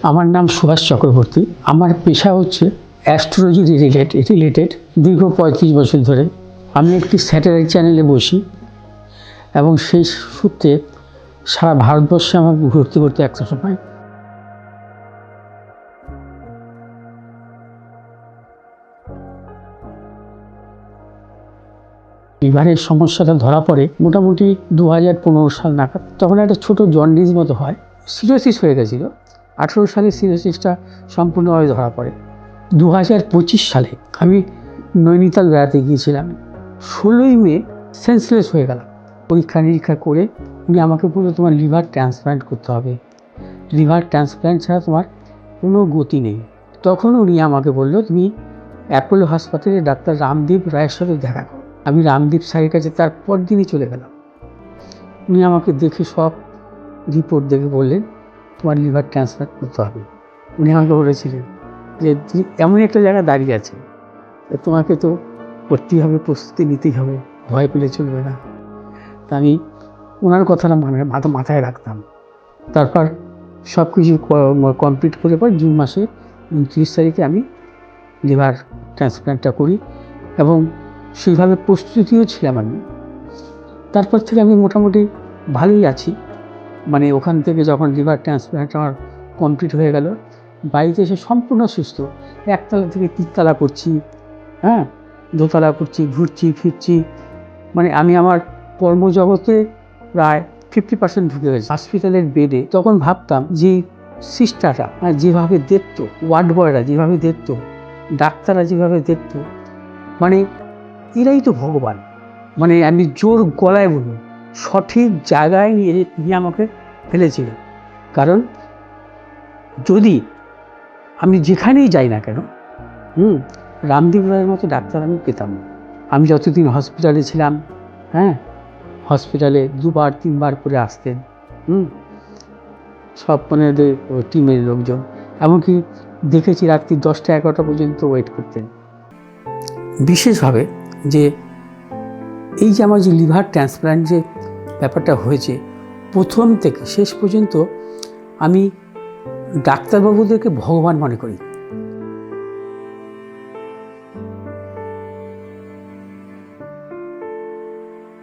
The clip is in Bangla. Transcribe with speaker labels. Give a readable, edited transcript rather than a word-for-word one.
Speaker 1: আমার নাম সুভাষ চক্রবর্তী। আমার পেশা হচ্ছে অ্যাস্ট্রোলজি রিলেটেড। দীর্ঘ 35 বছর ধরে আমি একটি স্যাটেলাইট চ্যানেলে বসি এবং সেই সূত্রে সারা ভারতবর্ষে আমাকে ঘুরতে ঘুরতে একটা সময় লিভারের সমস্যাটা ধরা পড়ে মোটামুটি 2015 সাল নাগাদ। তখন একটা ছোট জন্ডিস মতো হয়, সিরোসিস হয়ে গেছিলো। 18 সালে সিরোসিসটা সম্পূর্ণভাবে ধরা পড়ে। 2025 সালে আমি নৈনিতাল বেড়াতে গিয়েছিলাম। 16ই মে সেন্সলেস হয়ে গেলাম। পরীক্ষা নিরীক্ষা করে উনি আমাকে বললো, তোমার লিভার ট্রান্সপ্ল্যান্ট করতে হবে, লিভার ট্রান্সপ্ল্যান্ট ছাড়া তোমার কোনো গতি নেই। তখন উনি আমাকে বললো, তুমি অ্যাপোলো হাসপাতালে ডাক্তার রামদীপ রায়ের সাথে দেখা করো। আমি রামদীপ স্যারের কাছে তার পর দিনই চলে গেলাম। উনি আমাকে দেখে সব রিপোর্ট দেখে বললেন, তোমার লিভার ট্রান্সপ্ল্যান্ট করতে হবে। উনি আমাকে বলেছিলেন যে তুমি এমন একটা জায়গায় দাঁড়িয়ে আছে, তোমাকে তো করতেই হবে, প্রস্তুতি নিতেই হবে, ভয় পেলে চলবে না। তা আমি ওনার কথাটা মাথায় রাখতাম। তারপর সব কিছু কমপ্লিট করে পর জুন মাসে 29 তারিখে আমি লিভার ট্রান্সপ্ল্যান্টটা করি এবং সেইভাবে প্রস্তুতিও ছিলাম আমি। তারপর থেকে আমি মোটামুটি ভালোই আছি। মানে ওখান থেকে যখন লিভার ট্রান্সপ্ল্যান্ট আমার কমপ্লিট হয়ে গেল, বাড়িতে এসে সম্পূর্ণ সুস্থ। একতলা থেকে 3তলা করছি, হ্যাঁ, 2তলা করছি, ঘুরছি ফিরছি। মানে আমি আমার কর্মজগতে প্রায় 50% ঢুকে গেছি। হসপিটালের বেডে তখন ভাবতাম যে সিস্টাররা যেভাবে দেখতো, ওয়ার্ড বয়রা যেভাবে দেখতো, ডাক্তাররা যেভাবে দেখতো, মানে এরাই তো ভগবান। মানে আমি জোর গলায় বলবো, সঠিক জায়গায় নিয়ে আমাকে ফেলেছিল। কারণ যদি আমি যেখানেই যাই না কেন, রামদীপ রায়ের মতো ডাক্তার আমি পেতাম না। আমি যতদিন হসপিটালে ছিলাম, হ্যাঁ, হসপিটালে 2-3 বার করে আসতেন সব মানে টিমের লোকজন। এমনকি দেখেছি রাত্রি 10টা-11টা পর্যন্ত ওয়েট করতেন। বিশেষভাবে যে এই যে আমার যে লিভার ট্রান্সপ্ল্যান্ট যে ব্যাপারটা হয়েছে, প্রথম থেকে শেষ পর্যন্ত আমি ডাক্তারবাবুদেরকে ভগবান মনে করি।